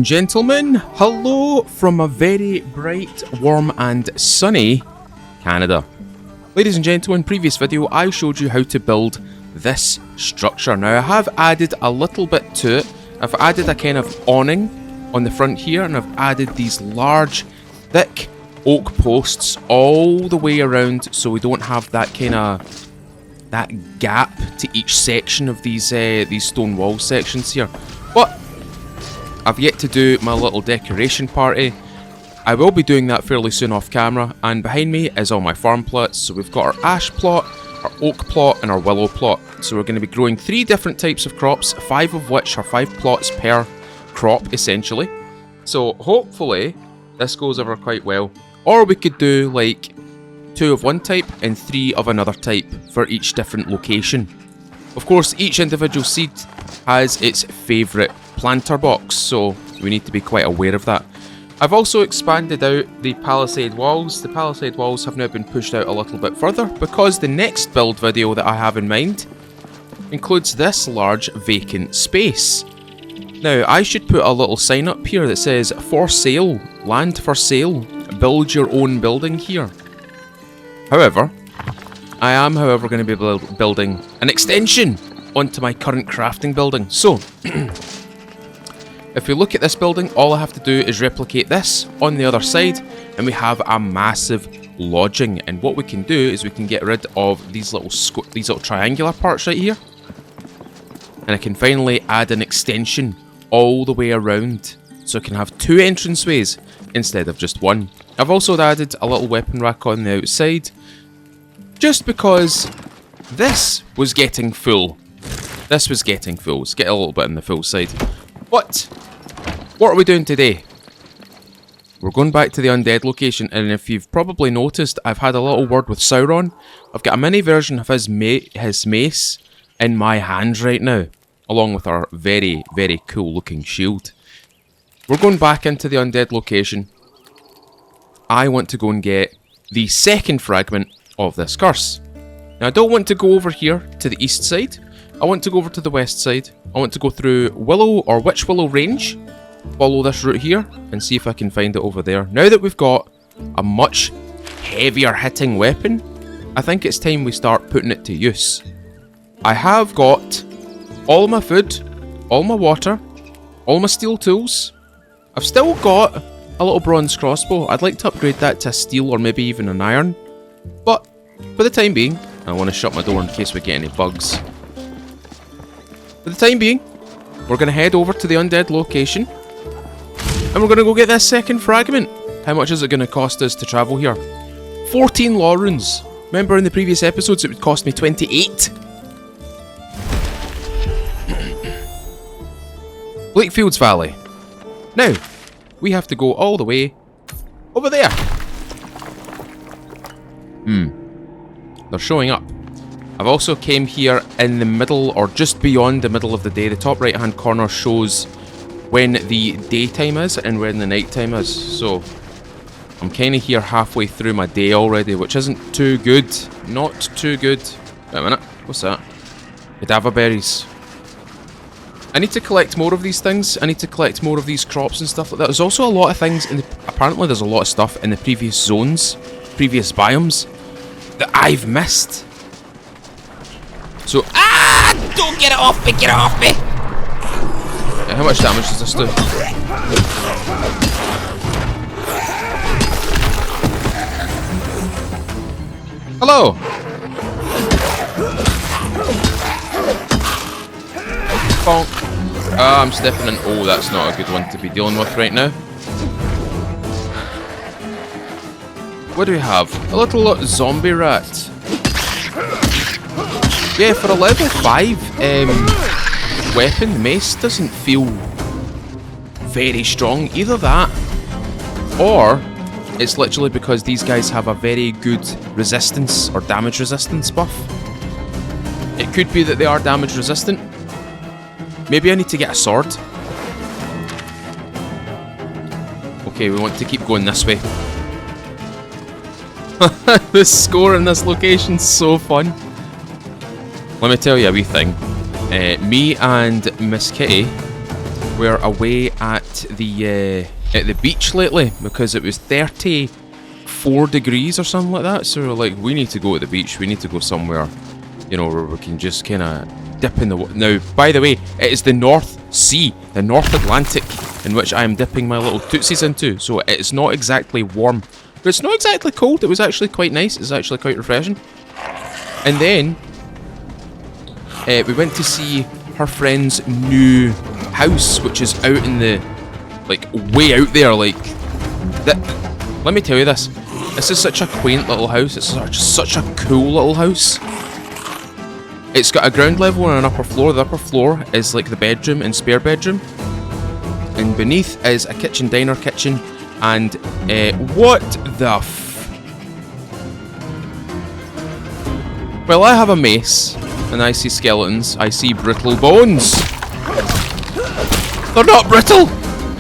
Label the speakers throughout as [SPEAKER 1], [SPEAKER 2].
[SPEAKER 1] Gentlemen, hello from a very bright, warm and sunny Canada. Ladies and gentlemen, previous video I showed you how to build this structure. Now I have added a little bit to it. I've added a kind of awning on the front here, and I've added these large, thick oak posts all the way around so we don't have that kind of gap to each section of these stone wall sections here. But I've yet to do my little decoration party. I will be doing that fairly soon off camera, and behind me is all my farm plots. So we've got our ash plot, our oak plot and our willow plot. So we're going to be growing 3 different types of crops, 5 of which are 5 plots per crop essentially. So hopefully this goes over quite well. Or we could do like 2 of one type and 3 of another type for each different location. Of course, each individual seed has its favourite planter box, so we need to be quite aware of that. I've also expanded out the palisade walls. The palisade walls have now been pushed out a little bit further because the next build video that I have in mind includes this large vacant space. Now, I should put a little sign up here that says, for sale, land for sale, build your own building here. However, I am going to be building an extension onto my current crafting building. So, if we look at this building, all I have to do is replicate this on the other side, and we have a massive lodging. And what we can do is we can get rid of these little triangular parts right here, and I can finally add an extension all the way around, so I can have 2 entranceways instead of just 1. I've also added a little weapon rack on the outside, just because this was getting full. Let's get a little bit on the full side. But what are we doing today? We're going back to the undead location, and if you've probably noticed, I've had a little word with Sauron. I've got a mini version of his mace in my hands right now, along with our very, very cool looking shield. We're going back into the undead location. I want to go and get the second fragment of this curse. Now, I don't want to go over here to the east side. I want to go over to the west side. I want to go through Willow or Witch Willow range, follow this route here, and see if I can find it over there. Now that we've got a much heavier hitting weapon, I think it's time we start putting it to use. I have got all my food, all my water, all my steel tools. I've still got a little bronze crossbow. I'd like to upgrade that to a steel or maybe even an iron. But for the time being, I want to shut my door in case we get any bugs. For the time being, we're going to head over to the undead location, and we're going to go get this second fragment. How much is it going to cost us to travel here? 14 law runes. Remember in the previous episodes it would cost me 28? Bleakfields Valley. Now, we have to go all the way over there. They're showing up. I've also came here in the middle, or just beyond the middle of the day. The top right hand corner shows when the daytime is and when the nighttime is. So I'm kind of here halfway through my day already, which isn't too good. Not too good. Wait a minute, what's that? Cadaver berries. I need to collect more of these things. I need to collect more of these crops and stuff like that. There's also a lot of things apparently there's a lot of stuff in the previous zones, previous biomes, that I've missed. So, don't get it off me, get it off me! Yeah, how much damage does this do? Hello! Bonk. I'm stepping in. Oh, that's not a good one to be dealing with right now. What do we have? A little zombie rat. Yeah, for a level 5 weapon, mace doesn't feel very strong. Either that, or it's literally because these guys have a very good resistance or damage resistance buff. It could be that they are damage resistant. Maybe I need to get a sword. Okay, we want to keep going this way. The score in this location's so fun. Let me tell you a wee thing. Me and Miss Kitty were away at the beach lately because it was 34 degrees or something like that. So we're like, we need to go to the beach. We need to go somewhere, you know, where we can just kind of dip in the water. Now, by the way, it is the North Sea, the North Atlantic, in which I am dipping my little tootsies into. So it's not exactly warm, but it's not exactly cold. It was actually quite nice. It's actually quite refreshing. And then we went to see her friend's new house, which is out in the, like, way out there, like, that. Let me tell you this. This is such a quaint little house. It's such a cool little house. It's got a ground level and an upper floor. The upper floor is like the bedroom and spare bedroom. And beneath is a kitchen, diner, kitchen, and what the Well, I have a mace, and I see skeletons. I see brittle bones. They're not brittle!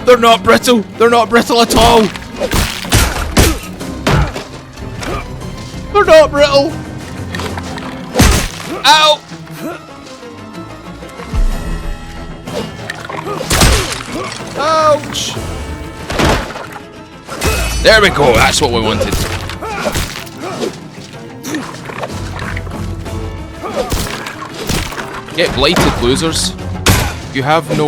[SPEAKER 1] They're not brittle! They're not brittle at all! They're not brittle! Ow! Ouch! There we go, that's what we wanted. Get blighted, losers. You have no,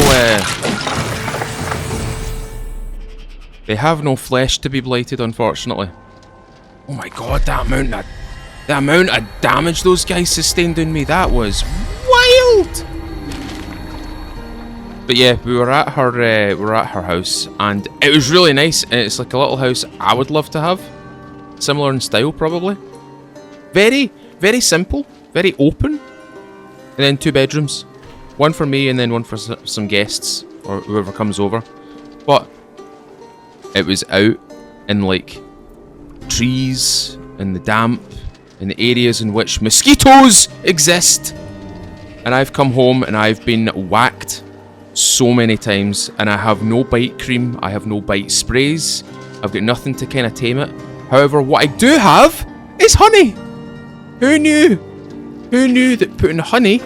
[SPEAKER 1] they have no flesh to be blighted, unfortunately. Oh my god, the amount of damage those guys sustained on me, that was wild! But yeah, we were at her house, and it was really nice. It's like a little house I would love to have. Similar in style, probably. Very, very simple, very open. And then 2 bedrooms. One for me and then one for some guests, or whoever comes over. But it was out in, like, trees, in the damp, in the areas in which mosquitoes exist. And I've come home and I've been whacked so many times, and I have no bite cream, I have no bite sprays, I've got nothing to kind of tame it. However, what I do have is honey. Who knew? Who knew that putting honey...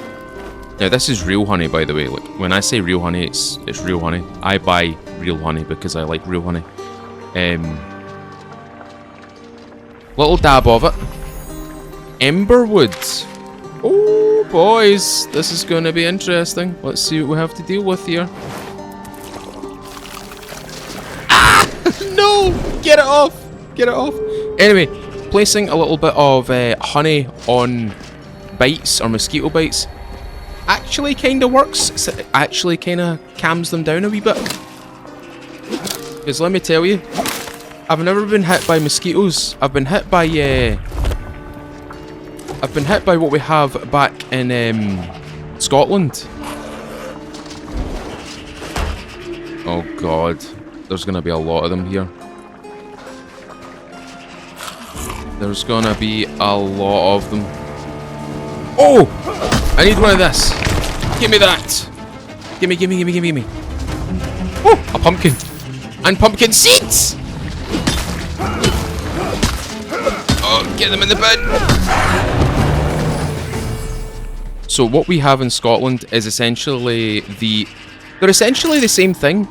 [SPEAKER 1] Now this is real honey, by the way. Like, when I say real honey, it's real honey. I buy real honey because I like real honey. Little dab of it. Emberwood. Oh boys, this is going to be interesting. Let's see what we have to deal with here. Ah! No! Get it off! Get it off! Anyway, placing a little bit of honey on bites or mosquito bites actually kind of works. It actually kind of calms them down a wee bit. Because let me tell you, I've never been hit by mosquitoes. I've been hit by what we have back in Scotland. Oh god, there's gonna be a lot of them here. There's gonna be a lot of them. Oh! I need one of this. Give me that. Gimme, gimme, gimme, gimme, gimme. Oh, a pumpkin. And pumpkin seeds! Oh, get them in the bin. So what we have in Scotland is essentially they're essentially the same thing.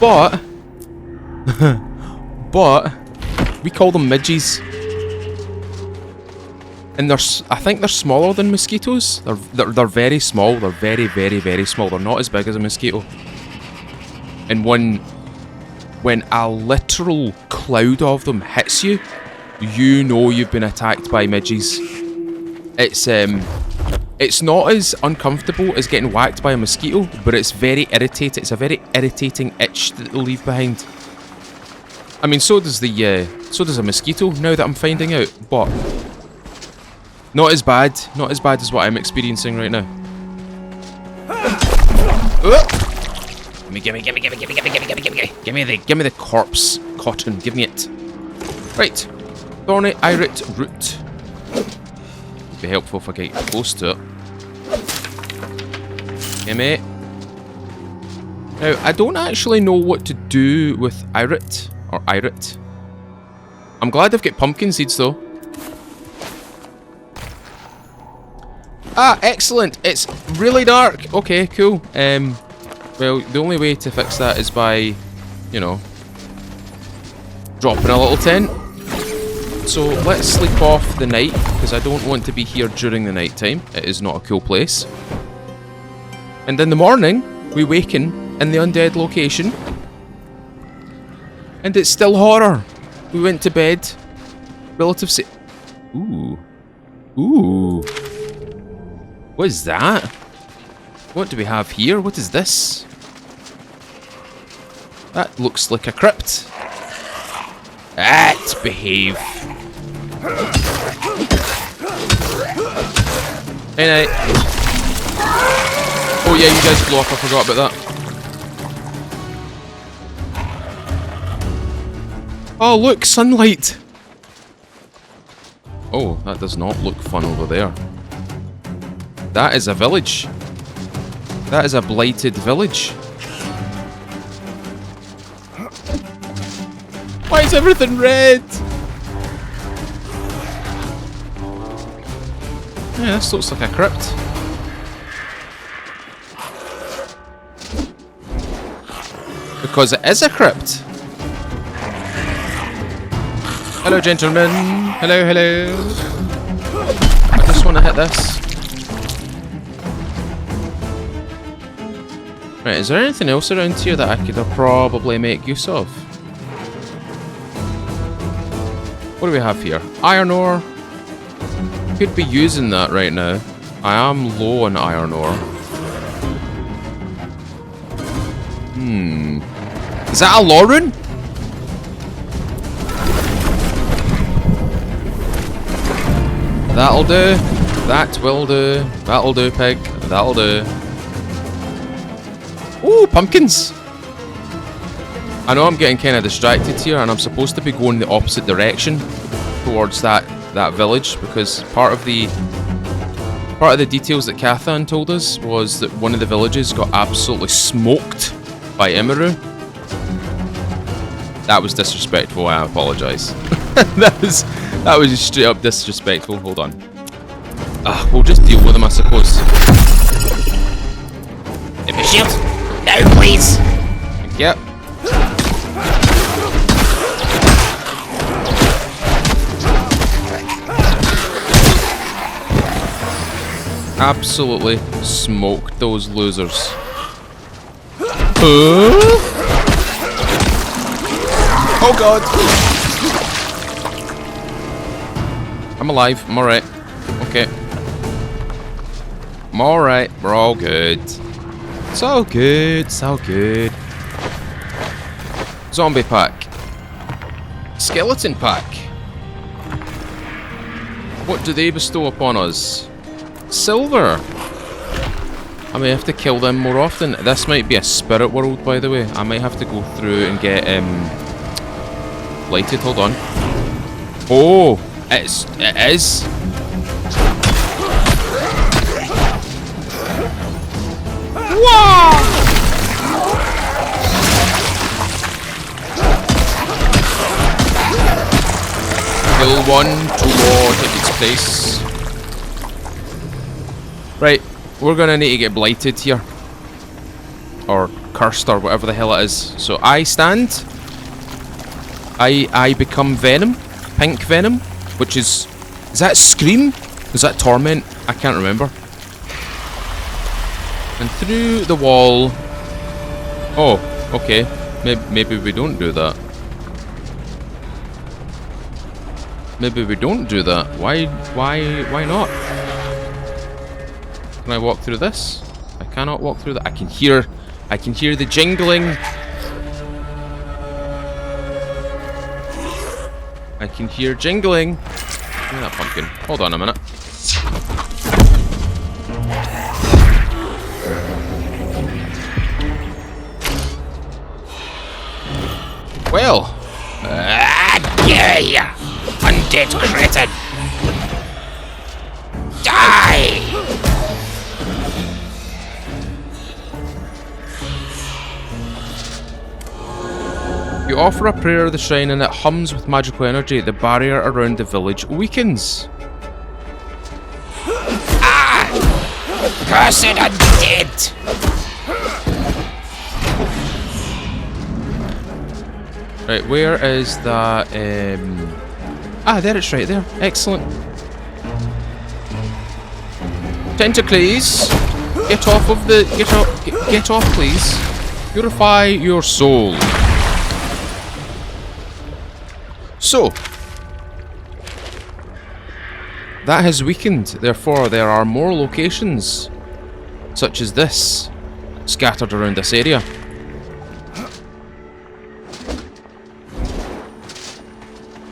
[SPEAKER 1] But... but... we call them midges. And I think they're smaller than mosquitoes. They're very small. They're very, very, very small. They're not as big as a mosquito. And when a literal cloud of them hits you, you know you've been attacked by midges. It's not as uncomfortable as getting whacked by a mosquito, but it's very irritating. It's a very irritating itch that they'll leave behind. I mean, so does a mosquito, now that I'm finding out, but not as bad as what I'm experiencing right now. Give me the corpse cotton, give me it. Right, thorny irit root. It'd be helpful if I get close to it. Gimme. Now, I don't actually know what to do with irit. Or irit. I'm glad I've got pumpkin seeds though. Ah, excellent. It's really dark. Okay, cool. Well, the only way to fix that is by, you know, dropping a little tent. So let's sleep off the night, because I don't want to be here during the night time. It is not a cool place. And in the morning, we waken in the undead location. And it's still horror. We went to bed. Relative sa- Ooh. Ooh. What is that? What do we have here? What is this? That looks like a crypt. Behave. Hey, night. Oh yeah, you guys blow up. I forgot about that. Oh look, sunlight. Oh, that does not look fun over there. That is a village. That is a blighted village. Why is everything red? Yeah, this looks like a crypt. Because it is a crypt. Hello, gentlemen. Hello, hello. I just want to hit this. Right, is there anything else around here that I could probably make use of? What do we have here? Iron ore. Could be using that right now. I am low on iron ore. Is that a law rune? That'll do. That will do. That'll do, pig. That'll do. Ooh, pumpkins! I know I'm getting kind of distracted here, and I'm supposed to be going the opposite direction towards that village, because part of the details that Cathan told us was that one of the villages got absolutely smoked by Emberwood. That was disrespectful. I apologise. that was just straight up disrespectful. Hold on. We'll just deal with them, I suppose. Give me a shield. No, please. Yep. Absolutely smoked those losers. Oh god! I'm alive. I'm alright. Okay. I'm alright. We're all good. It's all good. It's all good. Zombie pack. Skeleton pack. What do they bestow upon us? Silver. I may have to kill them more often. This might be a spirit world, by the way. I might have to go through and get lighted. Hold on. Oh, it is. Whoa! Kill one, 2 more, take its place. Right, we're gonna need to get blighted here. Or cursed, or whatever the hell it is. So I stand. I become venom. Pink venom. Which is that Scream? Is that Torment? I can't remember. And through the wall. Oh, okay. Maybe we don't do that. Maybe we don't do that. Why not? Can I walk through this? I cannot walk through that. I can hear the jingling. I can hear jingling. Give me that pumpkin. Hold on a minute. Well. Yeah, undead cretin. Die! You offer a prayer of the shrine and it hums with magical energy. The barrier around the village weakens. Ah! Cursed undead! Right, where is that? Ah, there it's right there. Excellent. Tentacles, get off of the. Get off, please. Purify your soul. So, that has weakened. Therefore, there are more locations, such as this, scattered around this area.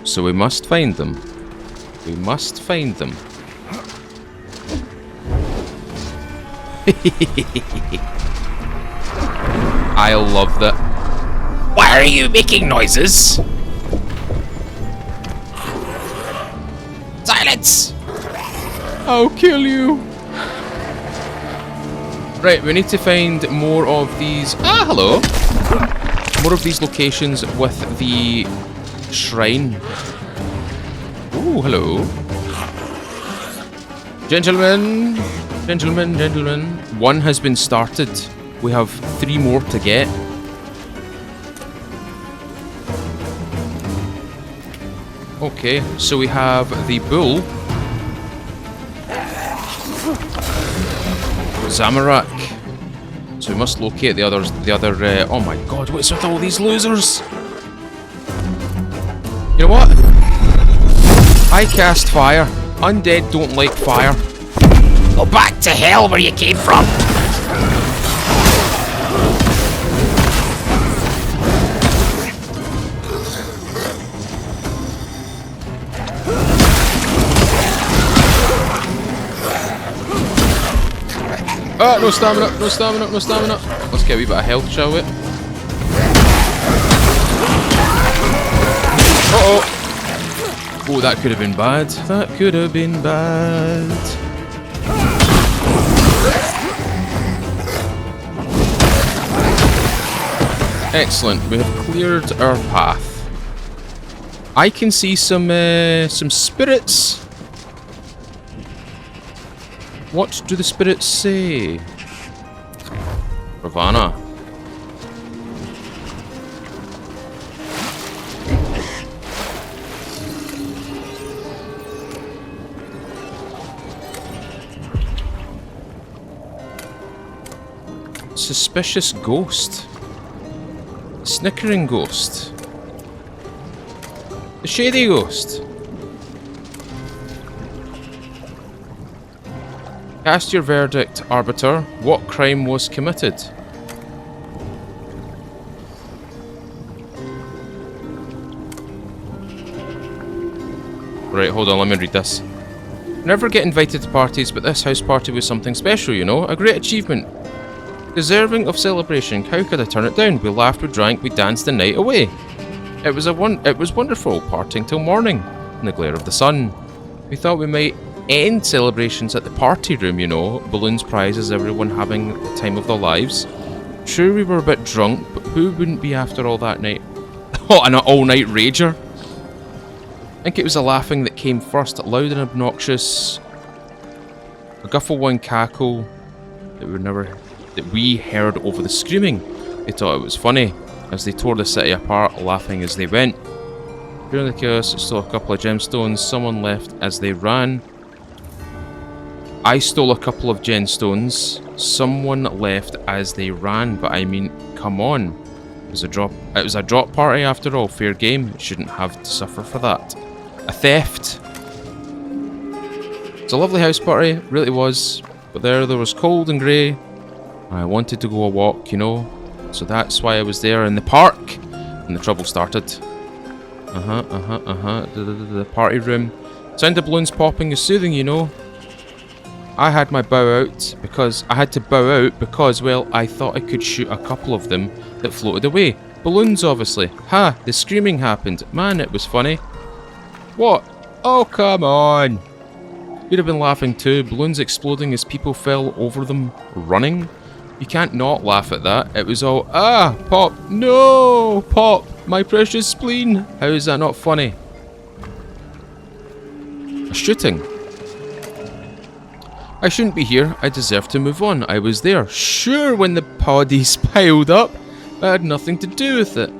[SPEAKER 1] So we must find them. We must find them. I love that. Why are you making noises? Silence! I'll kill you. Right, we need to find more of these. Ah, hello. More of these locations with the shrine. Ooh, hello. Gentlemen. Gentlemen, gentlemen. One has been started. We have 3 more to get. Okay, so we have the bull. Zamorak. So we must locate the other, oh my god, what's with all these losers? You know what? I cast fire. Undead don't like fire. Go back to hell where you came from. Ah, no stamina, no stamina, no stamina. Let's get a wee bit of health, shall we? Uh-oh. Oh, that could have been bad. That could have been bad. Excellent. We have cleared our path. I can see some spirits. What do the spirits say? Ravana. Suspicious ghost. Snickering ghost. The shady ghost. Cast your verdict, Arbiter. What crime was committed? Right, hold on, let me read this. Never get invited to parties, but this house party was something special, you know? A great achievement. Deserving of celebration. How could I turn it down? We laughed, we drank, we danced the night away. It was wonderful, partying till morning, in the glare of the sun. We thought we might end celebrations at the party room, you know, balloons, prizes, everyone having the time of their lives. Sure, we were a bit drunk, but who wouldn't be after all that night? Oh, and an all-night rager. I think it was the laughing that came first, loud and obnoxious. A guffaw and cackle that we heard over the screaming. They thought it was funny, as they tore the city apart, laughing as they went. During the chaos, I stole a couple of gemstones. Someone left as they ran. I stole a couple of gemstones. Someone left as they ran, but I mean, come on. It was a drop party after all. Fair game. Shouldn't have to suffer for that. A theft. It's a lovely house party, really was. But there was cold and grey. I wanted to go a walk, you know. So that's why I was there in the park. And the trouble started. The party room. Sound of balloons popping is soothing, you know. I had to bow out because, well, I thought I could shoot a couple of them that floated away. Balloons, obviously. Ha! The screaming happened. Man, it was funny. What? Oh, come on! You'd have been laughing too. Balloons exploding as people fell over them, running. You can't not laugh at that. It was all, ah, Pop, no, Pop, my precious spleen. How is that not funny? A shooting. I shouldn't be here. I deserve to move on. I was there. Sure, when the bodies piled up. I had nothing to do with it.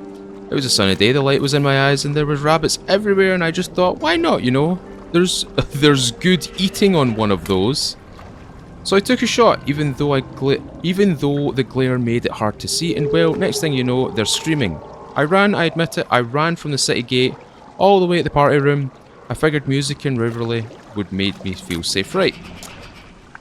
[SPEAKER 1] It was a sunny day, the light was in my eyes, and there was rabbits everywhere, and I just thought, why not, you know? There's good eating on one of those. So I took a shot, even though the glare made it hard to see, and well, next thing you know, they're screaming. I admit it, I ran from the city gate all the way to the party room. I figured music and revelry would make me feel safe, right?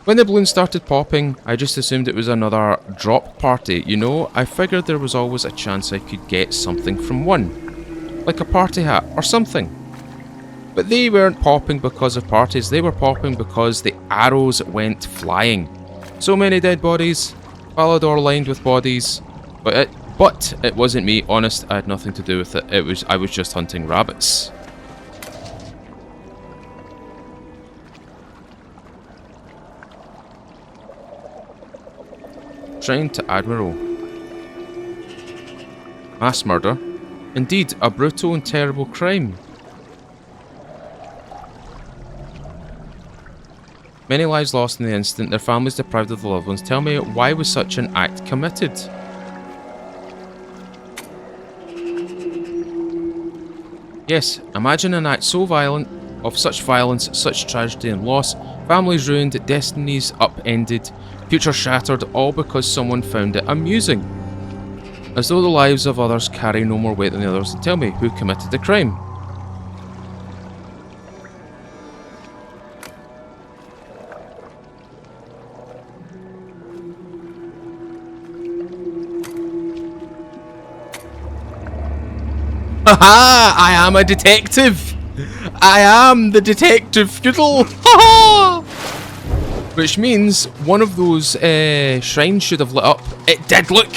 [SPEAKER 1] When the balloons started popping, I just assumed it was another drop party, you know? I figured there was always a chance I could get something from one. Like a party hat or something. But they weren't popping because of parties, they were popping because the arrows went flying. So many dead bodies, Palador lined with bodies, but it wasn't me, honest, I had nothing to do with it. I was just hunting rabbits. Shrine to Admiral. Mass murder? Indeed, a brutal and terrible crime. Many lives lost in the incident, their families deprived of their loved ones. Tell me, why was such an act committed? Yes, imagine an act so violent, of such violence, such tragedy and loss, families ruined, destinies upended, future shattered, all because someone found it amusing. As though the lives of others carry no more weight than the others. Tell me, who committed the crime? Haha! I am a detective! I am the detective Fiddle! Haha! Which means one of those shrines should have lit up. It did, look!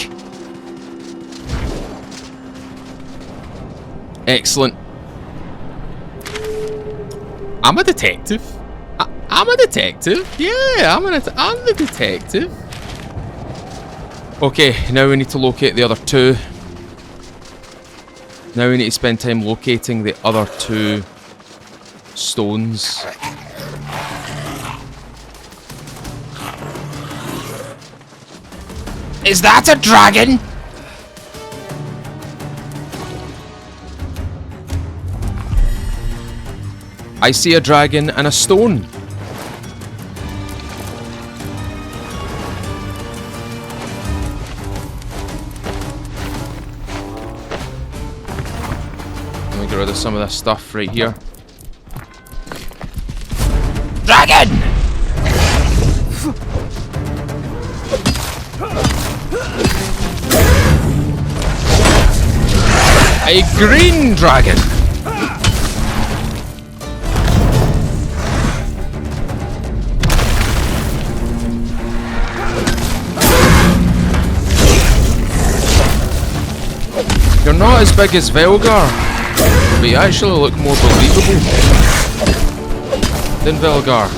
[SPEAKER 1] Excellent. I'm a detective. I'm a detective. Yeah, I'm the detective. Okay, now we need to locate the other two. Now we need to spend time locating the other two stones. Is that a dragon? I see a dragon and a stone. Let me get rid of some of this stuff right here. Dragon! A green dragon! You're not as big as Velgar, but you actually look more believable than Velgar.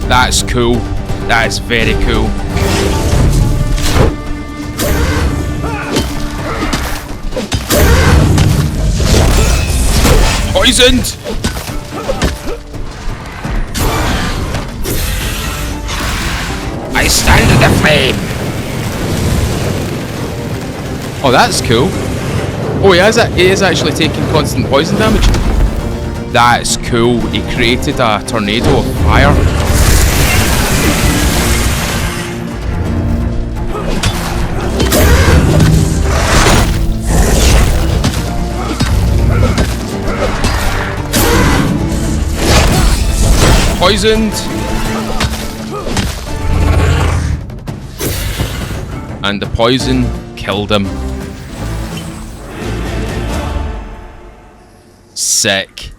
[SPEAKER 1] That's cool. That is very cool. Poisoned! I stand in the flame! Oh, that's cool. Oh, he is actually taking constant poison damage. That's cool. He created a tornado of fire. Poisoned. And the poison killed him. Sick.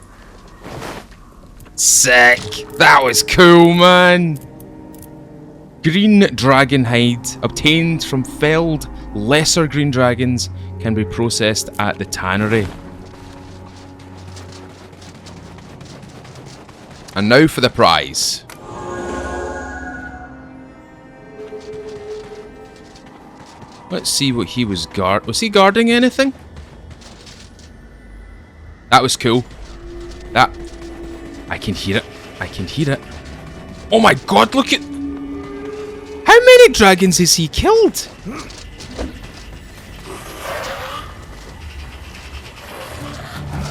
[SPEAKER 1] Sick. That was cool, man. Green dragon hide obtained from felled lesser green dragons can be processed at the tannery. And now for the prize. Let's see what he was Was he guarding anything? That was cool. That... I can hear it. I can hear it. Oh my god, look at... How many dragons has he killed?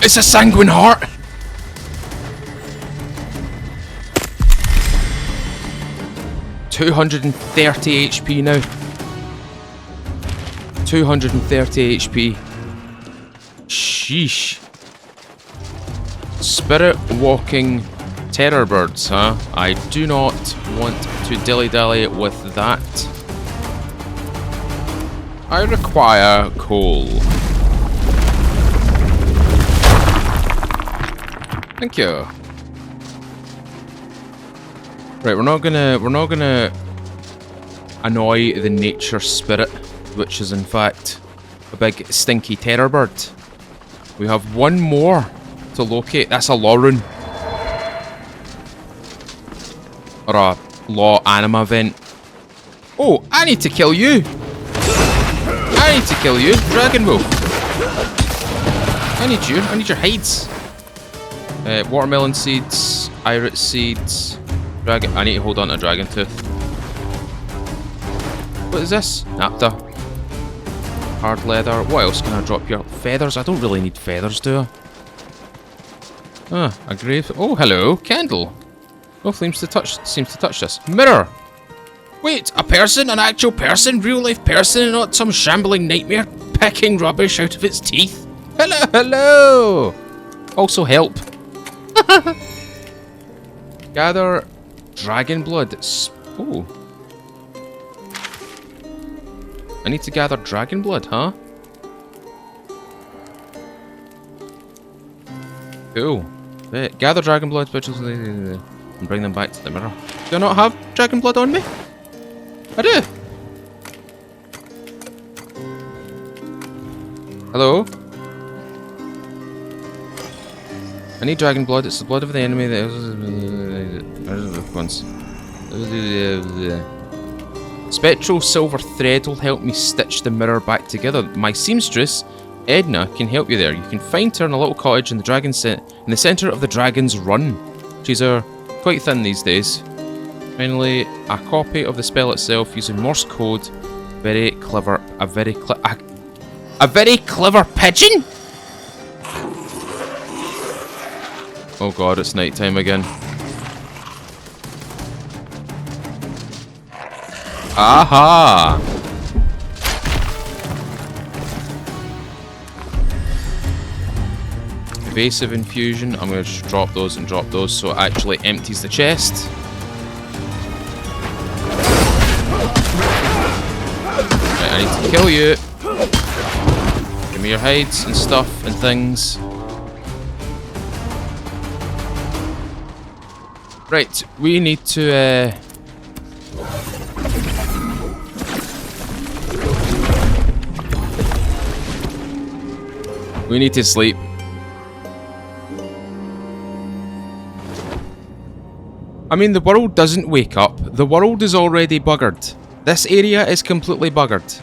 [SPEAKER 1] It's a sanguine heart! $230 HP now. 230 HP. Sheesh. Spirit walking terror birds, huh? I do not want to dilly-dally with that. I require coal. Thank you. Right, we're not gonna annoy the nature spirit, which is in fact a big stinky terror bird. We have one more to locate. That's a law rune. Or a law anima event. Oh, I need to kill you! I need to kill you, Dragon Wolf! I need you. I need your hides. Watermelon seeds, irit seeds, dragon. I need to hold on to dragon tooth. What is this? Napta. Hard leather. What else can I drop here? Feathers. I don't really need feathers, do I? Ah, a grave. Oh, hello, candle. No flame seems to touch this. Mirror. Wait, a person, an actual person, real life person, and not some shambling nightmare picking rubbish out of its teeth. Hello, hello. Also help. Gather dragon blood. Oh. I need to gather dragon blood, huh? Cool. Gather dragon blood, bitches, and bring them back to the mirror. Do I not have dragon blood on me? I do. Hello? I need dragon blood. It's the blood of the enemy that ones. Spectral silver thread will help me stitch the mirror back together. My seamstress, Edna, can help you there. You can find her in a little cottage in the centre of the Dragon's Run. She's quite thin these days. Finally, a copy of the spell itself using Morse code. Very clever. A very clever pigeon? Oh god, it's night time again. Aha! Evasive infusion. I'm going to just drop those and drop those so it actually empties the chest. Right, I need to kill you. Give me your hides and stuff and things. Right, we need to we need to sleep. I mean, the world doesn't wake up. The world is already buggered. This area is completely buggered.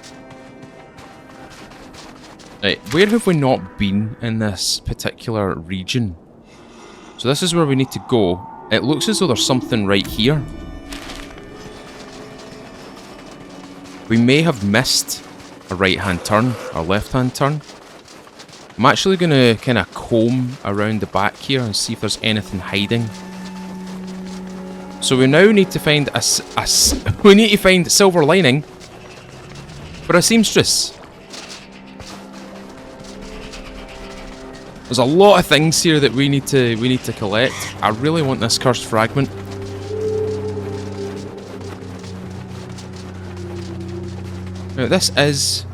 [SPEAKER 1] Right, where have we not been in this particular region? So this is where we need to go. It looks as though there's something right here. We may have missed a right-hand turn, or left-hand turn. I'm actually going to kind of comb around the back here and see if there's anything hiding. So we now need to find we need to find silver lining for a seamstress. There's a lot of things here that we need to collect. I really want this cursed fragment. Now this is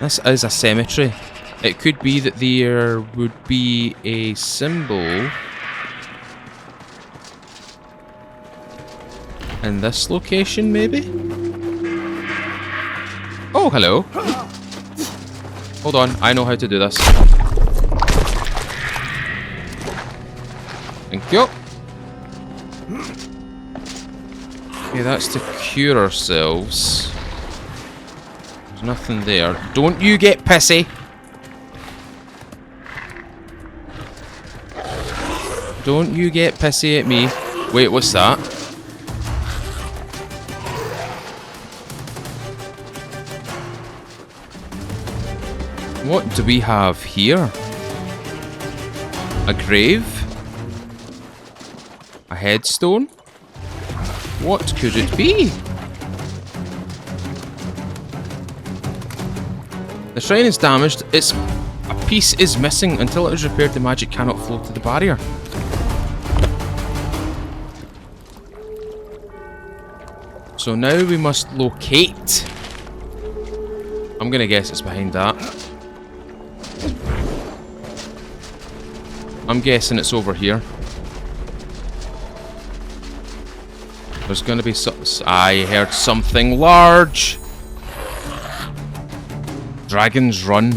[SPEAKER 1] a cemetery. It could be that there would be a symbol in this location, maybe? Oh, hello. Hold on, I know how to do this. Thank you. Okay, that's to cure ourselves. There's nothing there. Don't you get pissy. Don't you get pissy at me. Wait, what's that? What do we have here? A grave? A headstone? What could it be? The shrine is damaged. A piece is missing. Until it is repaired, the magic cannot flow to the barrier. So now we must locate. I'm gonna guess it's behind that. I'm guessing it's over here. There's gonna be some. I heard something large. Dragons run.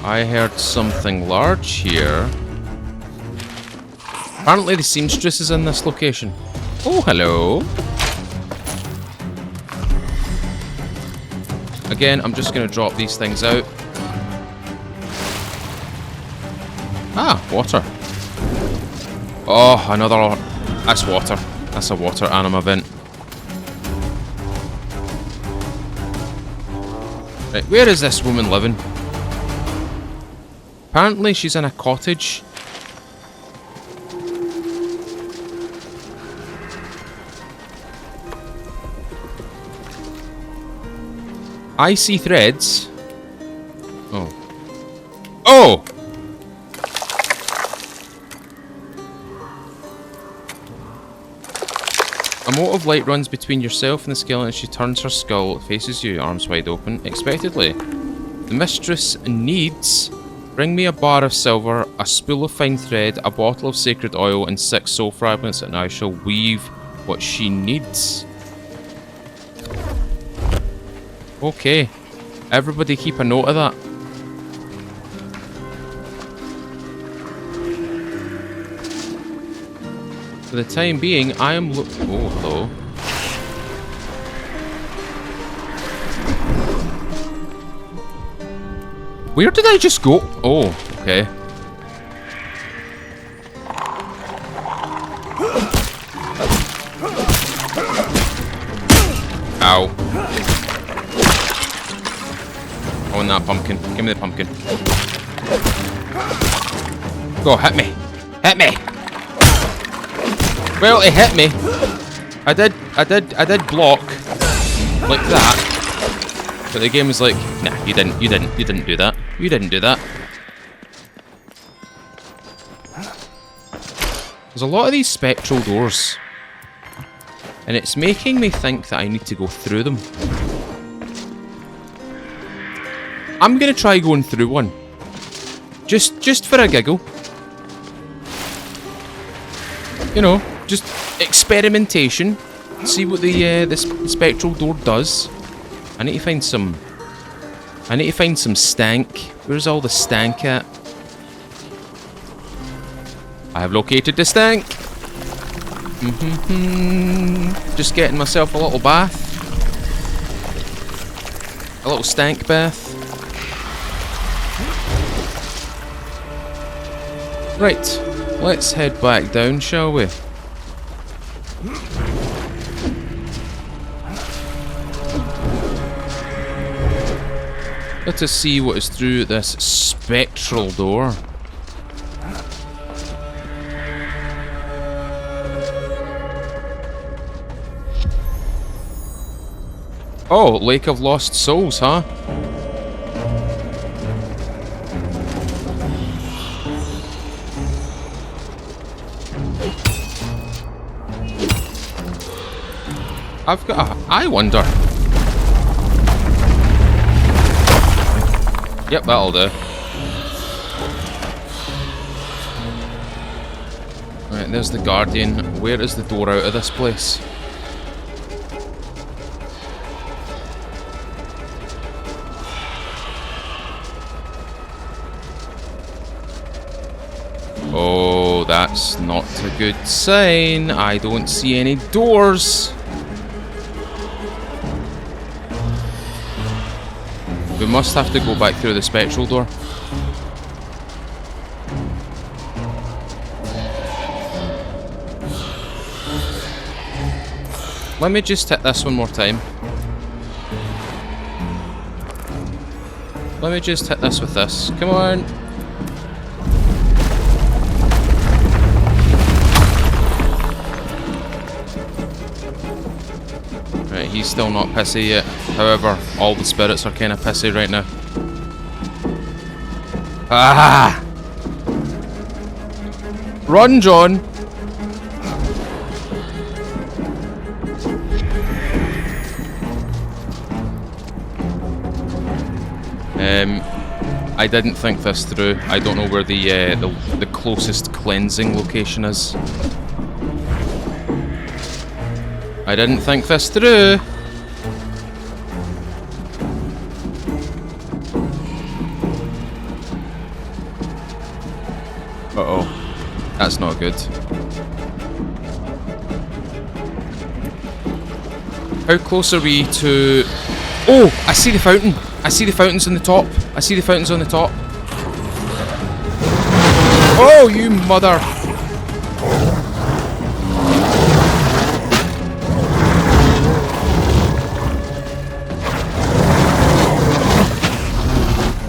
[SPEAKER 1] I heard something large here. Apparently the seamstress is in this location. Oh, hello. Again, I'm just going to drop these things out. Ah, water. Oh, another... That's water. That's a water anima vent. Right, where is this woman living? Apparently she's in a cottage. I see threads. Oh. Oh! A mote of light runs between yourself and the skeleton as she turns her skull, faces you, arms wide open, expectantly. The mistress needs... Bring me a bar of silver, a spool of fine thread, a bottle of sacred oil, and 6 soul fragments, and I shall weave what she needs. Okay. Everybody keep a note of that. For the time being, I am oh, hello. Where did I just go? Oh, okay. Ow. I want that pumpkin. Give me the pumpkin. Go, hit me. Hit me. Well, it hit me. I did block like that. But the game was like, nah, you didn't do that. You didn't do that. There's a lot of these spectral doors. And it's making me think that I need to go through them. I'm gonna try going through one. Just for a giggle. You know, just experimentation. See what the spectral door does. I need to find some stank. Where's all the stank at? I have located the stank. Just getting myself a little bath. A little stank bath. Right, let's head back down, shall we? Let us see what is through this spectral door. Oh, Lake of Lost Souls, huh? I've got a... I wonder. Yep, that'll do. Right, there's the Guardian. Where is the door out of this place? Oh, that's not a good sign. I don't see any doors. We must have to go back through the spectral door. Let me just hit this one more time. Let me just hit this with this. Come on. Right, he's still not pissy yet. However, all the spirits are kind of pissy right now. Ah! Run, John! I didn't think this through. I don't know where the closest cleansing location is. I didn't think this through. Uh-oh. That's not good. How close are we to... Oh! I see the fountain! I see the fountains on the top. I see the fountains on the top. Oh, you mother!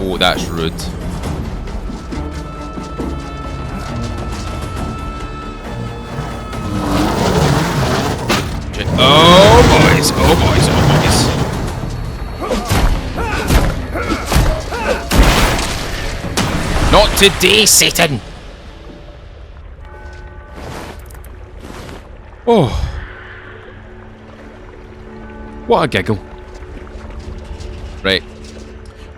[SPEAKER 1] Oh, that's rude. Oh, boys! Oh, boys! Oh, boys! Not today, Satan! Oh. What a giggle. Right.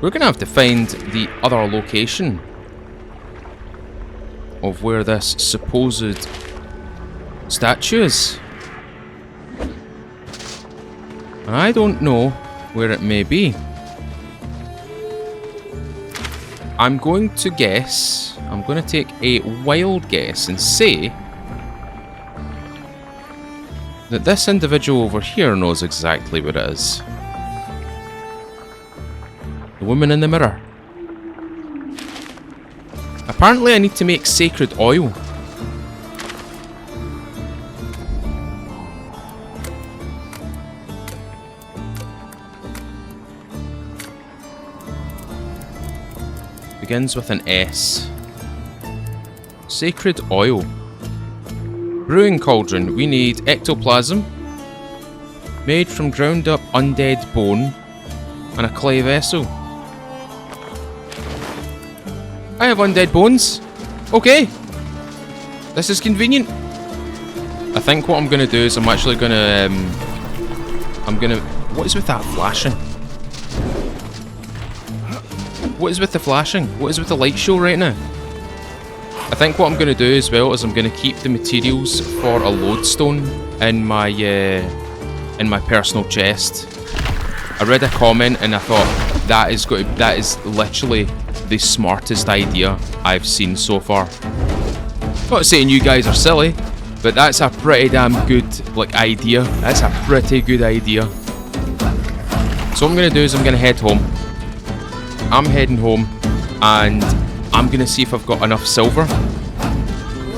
[SPEAKER 1] We're gonna have to find the other location of where this supposed statue is. And I don't know where it may be. I'm going to guess, I'm going to take a wild guess and say that this individual over here knows exactly what it is. The woman in the mirror. Apparently I need to make sacred oil. Begins with an S. Sacred oil. Brewing cauldron. We need ectoplasm, made from ground up undead bone, and a clay vessel. I have undead bones. Okay. This is convenient. I think what I'm going to do is I'm actually going to... What is with that flashing? What is with the flashing? What is with the light show right now? I think what I'm going to do as well is I'm going to keep the materials for a lodestone in my personal chest. I read a comment and I thought that is literally the smartest idea I've seen so far. Not saying you guys are silly, but that's a pretty damn good idea. That's a pretty good idea. So what I'm going to do is I'm going to head home. I'm heading home and I'm going to see if I've got enough silver.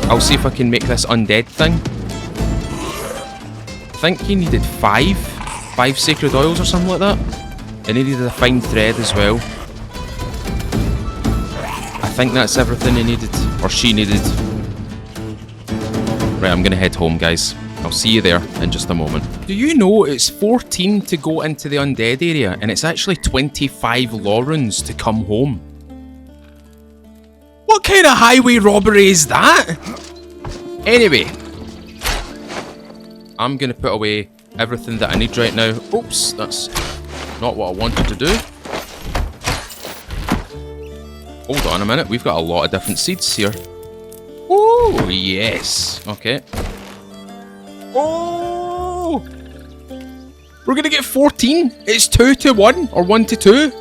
[SPEAKER 1] I'll see if I can make this undead thing. I think he needed 5 sacred oils or something like that. And he needed a fine thread as well. I think that's everything he needed, or she needed. Right, I'm going to head home, guys. I'll see you there in just a moment. Do you know it's 14 to go into the undead area, and it's actually 25 law runes to come home? What kind of highway robbery is that? Anyway, I'm going to put away everything that I need right now. Oops, that's not what I wanted to do. Hold on a minute, we've got a lot of different seeds here. Oh, yes. Okay. Oh! We're gonna get 14. It's 2 to 1 or 1 to 2.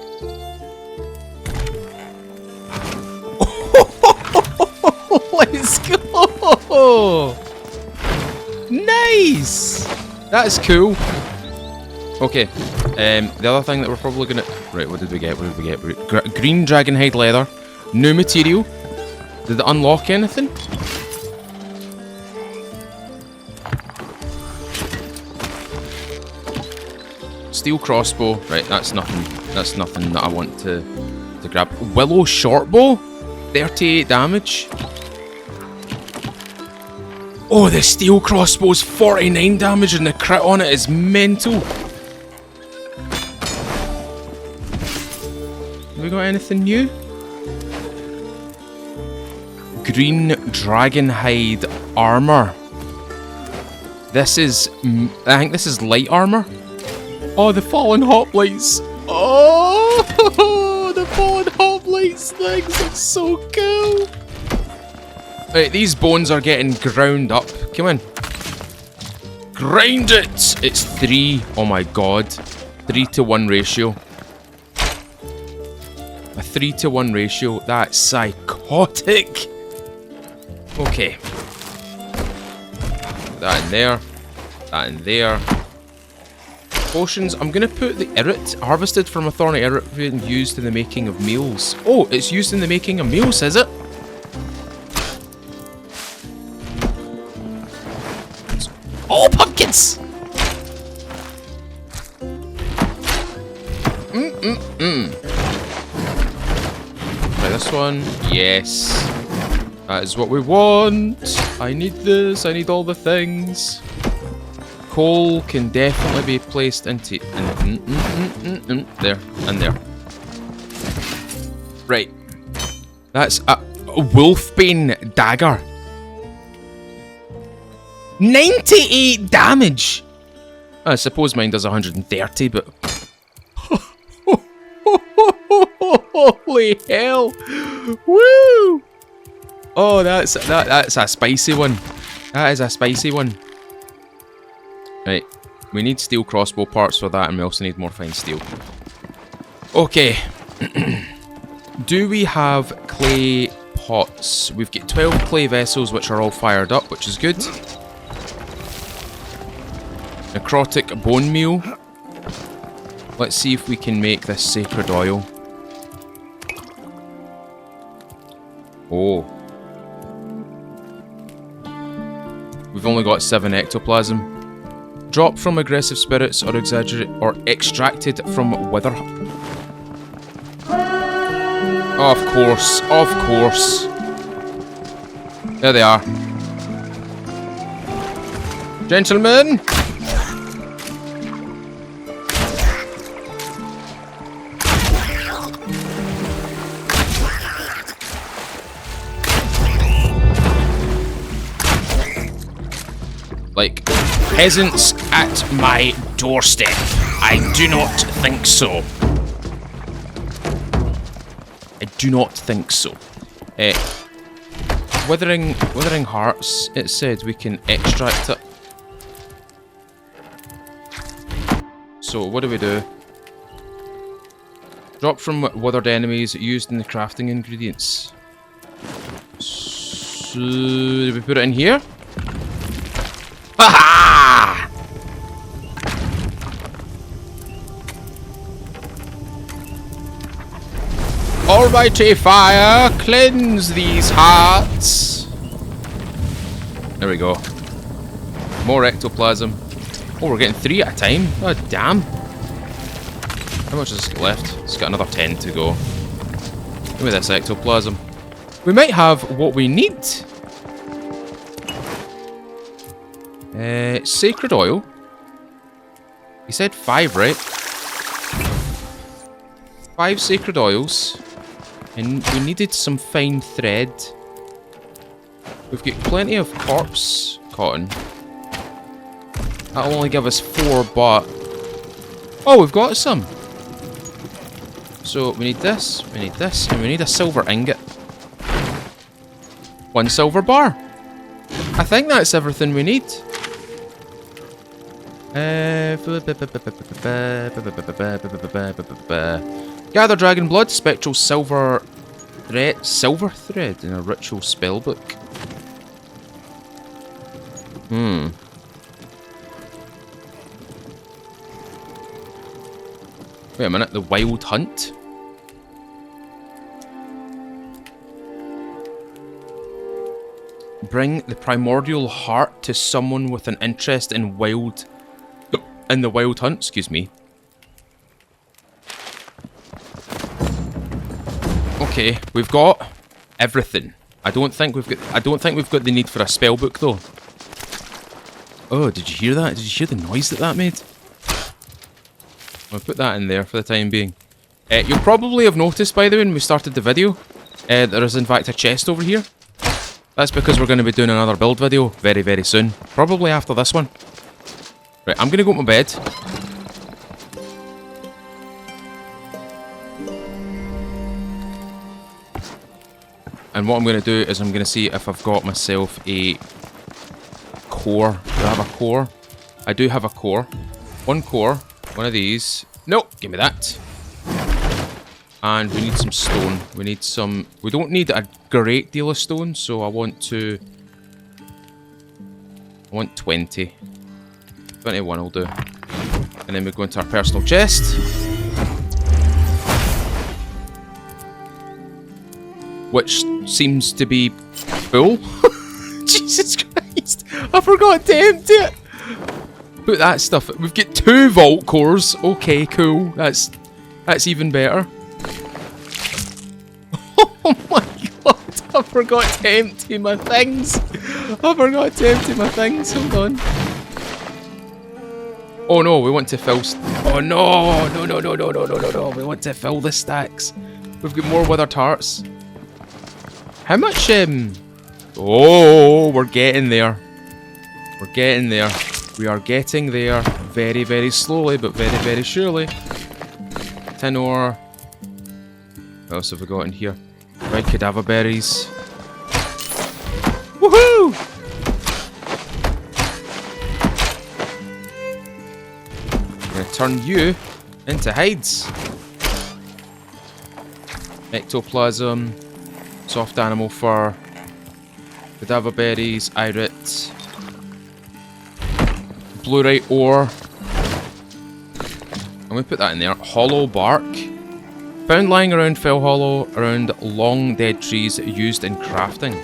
[SPEAKER 1] Let's go. Nice! That's cool. Okay, the other thing that we're probably gonna... Right, what did we get? What did we get? Green dragon hide leather. New material. Did it unlock anything? Steel crossbow. Right, that's nothing. That's nothing that I want to grab. Willow shortbow. 38 damage. Oh, the steel crossbow's 49 damage and the crit on it is mental. Have we got anything new? Green dragon hide armor. This is... I think this is light armor. Oh, the fallen hoplites. Oh, the fallen hoplites things are so cool. Right, these bones are getting ground up. Come on. Grind it! It's 3. Oh my god. 3-to-1 ratio. A 3-to-1 ratio. That's psychotic. Okay. That in there. That in there. Potions. I'm going to put the irrit, harvested from a thorny irrit, being used in the making of meals. Oh, it's used in the making of meals, is it? Oh, pumpkins! Try this one. Yes. That is what we want. I need this. I need all the things. Coal can definitely be placed into... there. And there. Right. That's a wolfbane dagger. 98 damage! I suppose mine does 130, but... Holy hell! Woo! Oh, that's a spicy one. That is a spicy one. Right, we need steel crossbow parts for that, and we also need more fine steel. Okay. Do we have clay pots? We've got 12 clay vessels, which are all fired up, which is good. Necrotic bone meal. Let's see if we can make this sacred oil. Oh. We've only got 7 ectoplasm. Dropped from aggressive spirits or extracted from wither. Of course, of course. There they are. Gentlemen! Like, peasants at my doorstep. I do not think so. I do not think so. Withering hearts, it said we can extract it. So, what do we do? Drop from withered enemies used in the crafting ingredients. So, do we put it in here? Ha! Almighty fire, cleanse these hearts. There we go. More ectoplasm. Oh, we're getting 3 at a time. Oh, damn. How much has this got left? It's got another 10 to go. Give me this ectoplasm. We might have what we need. Sacred oil. He said 5, right? 5 sacred oils. And we needed some fine thread. We've got plenty of corpse cotton. That'll only give us 4, but... Oh, we've got some! So, we need this, and we need a silver ingot. 1 silver bar! I think that's everything we need. Gather dragon blood, spectral silver thread in a ritual spellbook. Wait a minute, the Wild Hunt? Bring the primordial heart to someone with an interest in the Wild Hunt, excuse me. Okay, we've got everything. I don't think we've got the need for a spell book though. Oh, did you hear that? Did you hear the noise that made? I'll put that in there for the time being. You'll probably have noticed, by the way, when we started the video, there is in fact a chest over here. That's because we're going to be doing another build video very, very soon. Probably after this one. Right, I'm going to go to my bed. And what I'm going to do is I'm going to see if I've got myself a core. Do I have a core? I do have a core. One core. One of these. Nope, give me that. And we need some stone. We need some... We don't need a great deal of stone, so I want 20. 21 will do. And then we go into our personal chest. Which seems to be full. Jesus Christ! I forgot to empty it! Put that stuff... We've got 2 vault cores. Okay, cool. That's even better. Oh my god! I forgot to empty my things! Hold on. Oh no, we want to fill... Oh no! No. We want to fill the stacks. We've got more withered hearts. How much, Oh, we're getting there. We are getting there. Very, very slowly, but very, very surely. Tin ore. What else have we got in here? Red cadaver berries. Woohoo! I'm gonna turn you into hides. Ectoplasm. Soft animal fur. Cadaver berries. Irit. Bluerite ore. I'm gonna put that in there. Hollow bark. Found lying around Fell Hollow, around long dead trees used in crafting.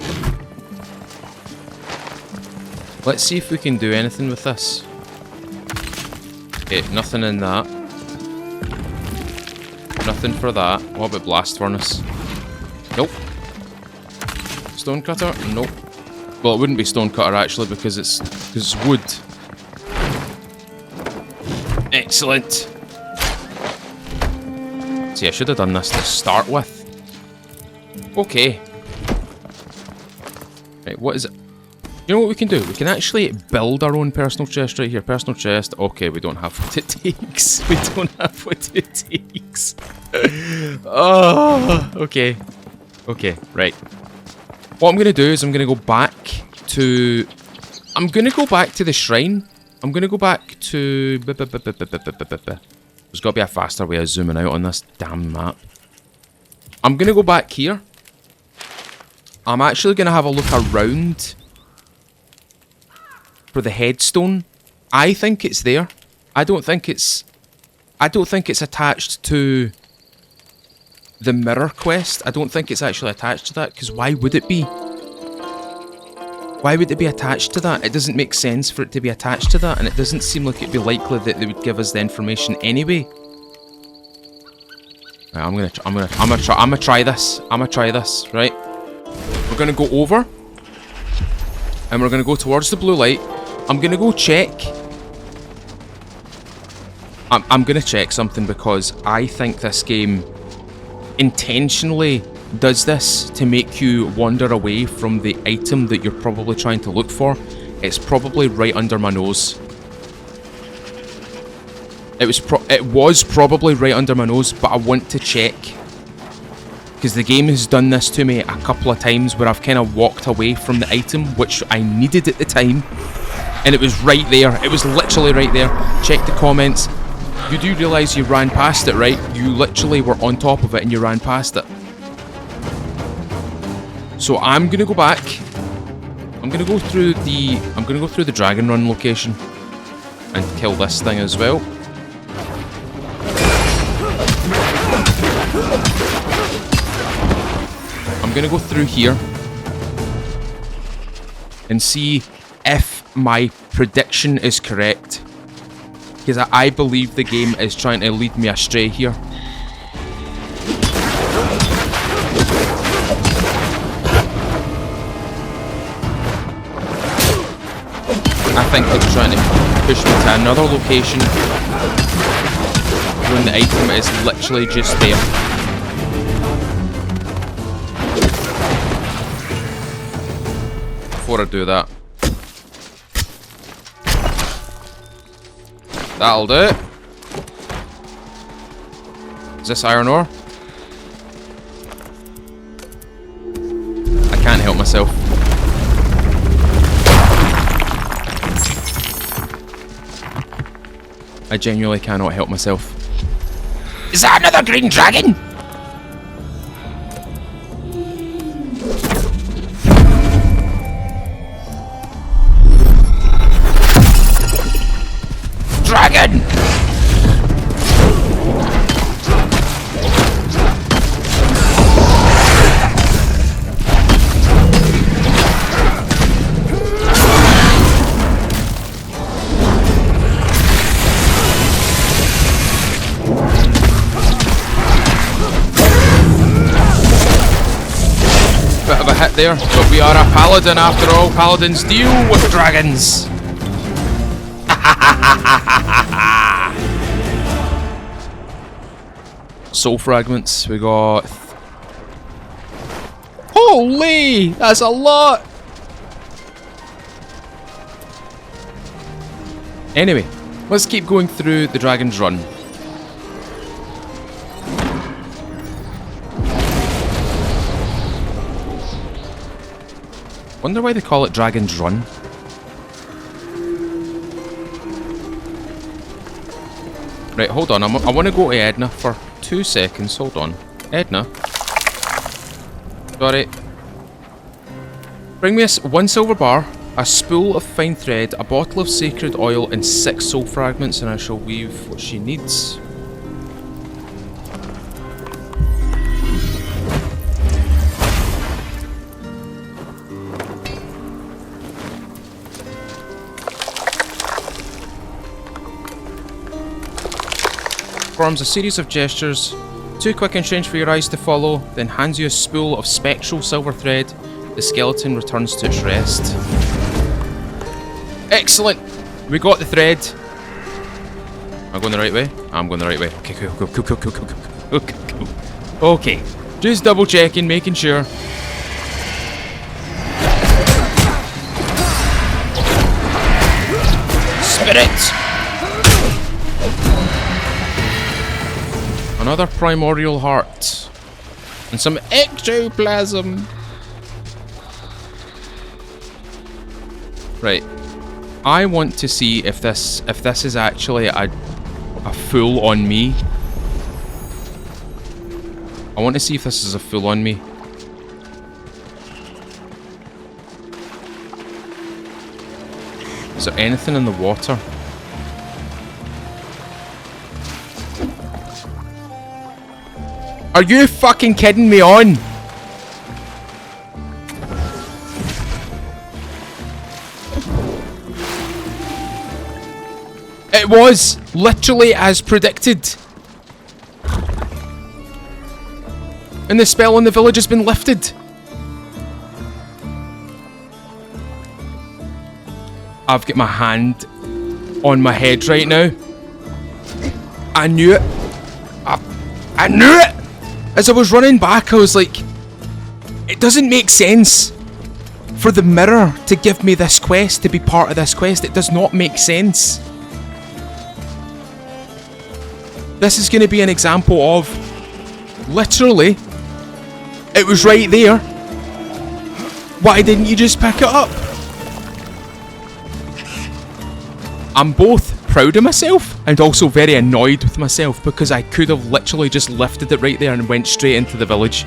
[SPEAKER 1] Let's see if we can do anything with this. Okay, nothing in that. Nothing for that. What about blast furnace? Nope. Stone cutter? Nope. Well, it wouldn't be stone cutter actually because it's wood. Excellent. See, I should have done this to start with. Okay. Right, what is it? You know what we can do? We can actually build our own personal chest right here. Personal chest. Okay, we don't have what it takes. Oh, okay. Okay, right. What I'm going to do is I'm going to go back to... the shrine. I'm going to go back to... There's got to be a faster way of zooming out on this damn map. I'm going to go back here. I'm actually going to have a look around for the headstone. I think it's there. I don't think it's attached to the mirror quest. I don't think it's actually attached to that, because why would it be? Why would it be attached to that? It doesn't make sense for it to be attached to that, and it doesn't seem like it'd be likely that they would give us the information anyway. Right, I'm gonna try this. Right, we're gonna go over, and we're gonna go towards the blue light. I'm gonna go check. I'm gonna check something because I think this game intentionally does this to make you wander away from the item that you're probably trying to look for. It's probably right under my nose. It was probably right under my nose, but I want to check. Because the game has done this to me a couple of times where I've kind of walked away from the item, which I needed at the time. And it was right there. It was literally right there. Check the comments. You do realise you ran past it, right? You literally were on top of it and you ran past it. So I'm going to go back. I'm I'm gonna go through the Dragon Run location and kill this thing as well. I'm gonna go through here and see if my prediction is correct, because I believe the game is trying to lead me astray here. I think it's trying to push me to another location when the item is literally just there. Before I do that, that'll do it. Is this iron ore? I can't help myself. I genuinely cannot help myself. Is that another green dragon? Dragon! Bit of a hit there, but we are a paladin after all. Paladins deal with dragons. Soul fragments, we got... Holy! That's a lot! Anyway, let's keep going through the Dragon's Run. Wonder why they call it Dragon's Run. Right, hold on, I want to go to Edna for 2 seconds, hold on. Edna. Sorry. Bring me 1 silver bar, a spool of fine thread, a bottle of sacred oil, and 6 soul fragments, and I shall weave what she needs. Performs a series of gestures, too quick and strange for your eyes to follow, then hands you a spool of spectral silver thread. The skeleton returns to its rest. Excellent! We got the thread. Am I going the right way? I'm going the right way. Okay, cool. Okay, just double checking, making sure. Spirit! Another primordial heart. And some ectoplasm. Right. I want to see if this is actually a full on me. I want to see if this is a full on me. Is there anything in the water? Are you fucking kidding me on? It was literally as predicted. And the spell on the village has been lifted. I've got my hand on my head right now. I knew it. I knew it! As I was running back, I was like, it doesn't make sense for the mirror to give me this quest, to be part of this quest. It does not make sense. This is going to be an example of, literally, it was right there. Why didn't you just pick it up? I'm both proud of myself and also very annoyed with myself because I could have literally just lifted it right there and went straight into the village.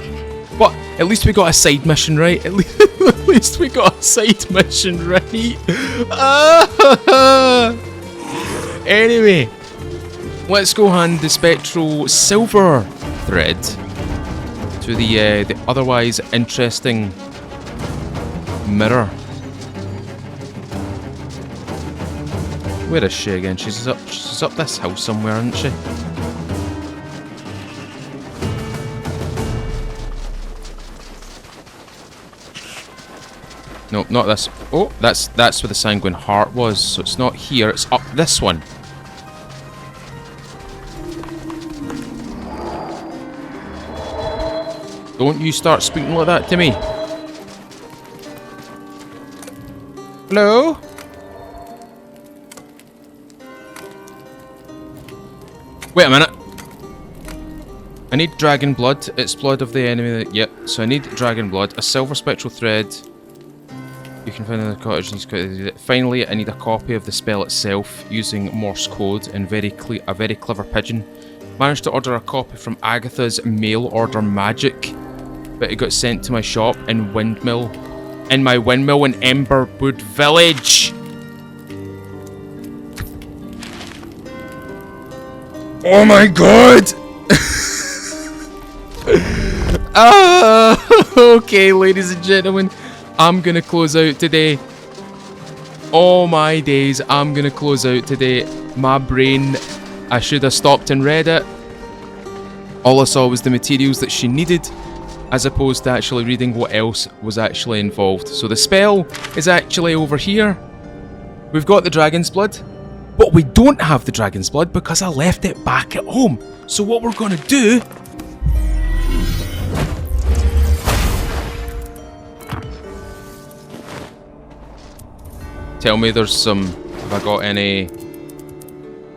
[SPEAKER 1] But At least we got a side mission right. At least we got a side mission right. Anyway, let's go hand the spectral silver thread to the otherwise interesting mirror. Where is she again? She's up this house somewhere, isn't she? No, not this. Oh, that's where the sanguine heart was. So it's not here. It's up this one. Don't you start speaking like that to me. Hello? Wait a minute. I need dragon blood. It's blood of the enemy. Yep. So I need dragon blood. A silver spectral thread. You can find in the cottage. Finally, I need a copy of the spell itself using Morse code and a very clever pigeon. Managed to order a copy from Agatha's mail order magic, but it got sent to my shop in my windmill in Emberwood Village. Oh my god! Okay, ladies and gentlemen, I'm gonna close out today. Oh my days, I'm gonna close out today. My brain, I should have stopped and read it. All I saw was the materials that she needed, as opposed to actually reading what else was actually involved. So the spell is actually over here. We've got the dragon's blood, but we don't have the dragon's blood because I left it back at home. So what we're gonna do... Tell me there's some... Have I got any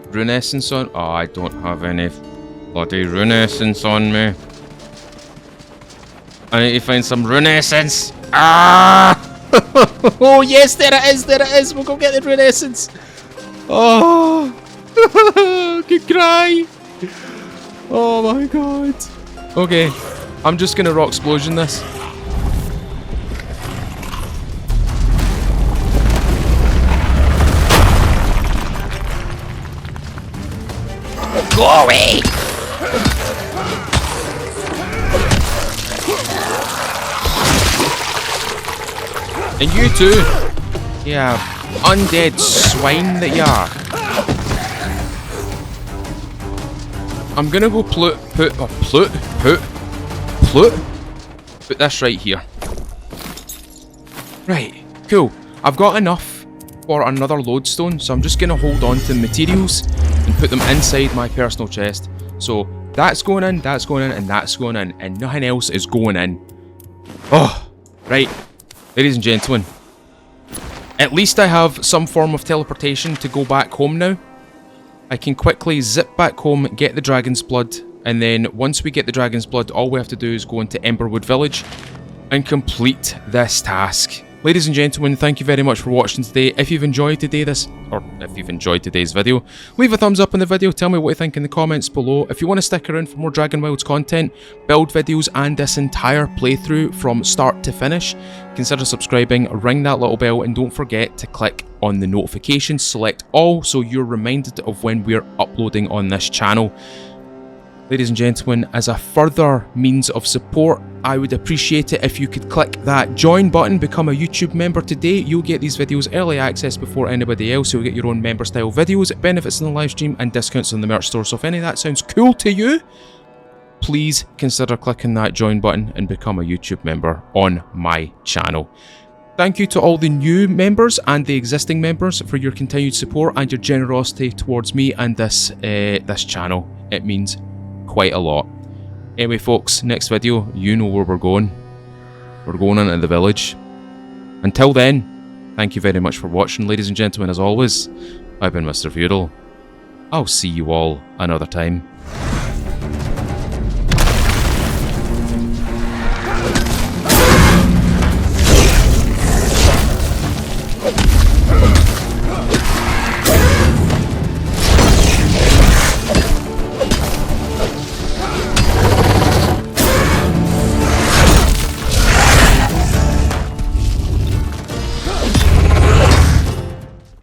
[SPEAKER 1] rune essence on? Oh, I don't have any bloody rune essence on me. I need to find some rune essence. Ah! Oh yes, there it is, there it is. We'll go get the rune essence. Oh! Good cry. Oh my god. Okay, I'm just gonna rock explosion this. Go away! And you too! Yeah, undead swine that you are. I'm gonna go put this right here. Right, cool. I've got enough for another lodestone, so I'm just gonna hold on to the materials and put them inside my personal chest. So that's going in, and that's going in, and nothing else is going in. Oh, right. Ladies and gentlemen, at least I have some form of teleportation to go back home now. I can quickly zip back home, get the dragon's blood, and then once we get the dragon's blood, all we have to do is go into Emberwood Village and complete this task. Ladies and gentlemen, thank you very much for watching today. If you've enjoyed today's video, leave a thumbs up on the video, tell me what you think in the comments below. If you want to stick around for more Dragonwilds content, build videos, and this entire playthrough from start to finish, consider subscribing, ring that little bell, and don't forget to click on the notifications, select all, so you're reminded of when we're uploading on this channel. Ladies and gentlemen, as a further means of support, I would appreciate it if you could click that join button, become a YouTube member today. You'll get these videos early access before anybody else. You'll get your own member style videos, benefits in the live stream, and discounts on the merch store. So if any of that sounds cool to you, please consider clicking that join button and become a YouTube member on my channel. Thank you to all the new members and the existing members for your continued support and your generosity towards me and this channel. It means quite a lot. Anyway folks, next video, you know where we're going. We're going into the village. Until then, thank you very much for watching, ladies and gentlemen. As always, I've been Mr. Feudal. I'll see you all another time.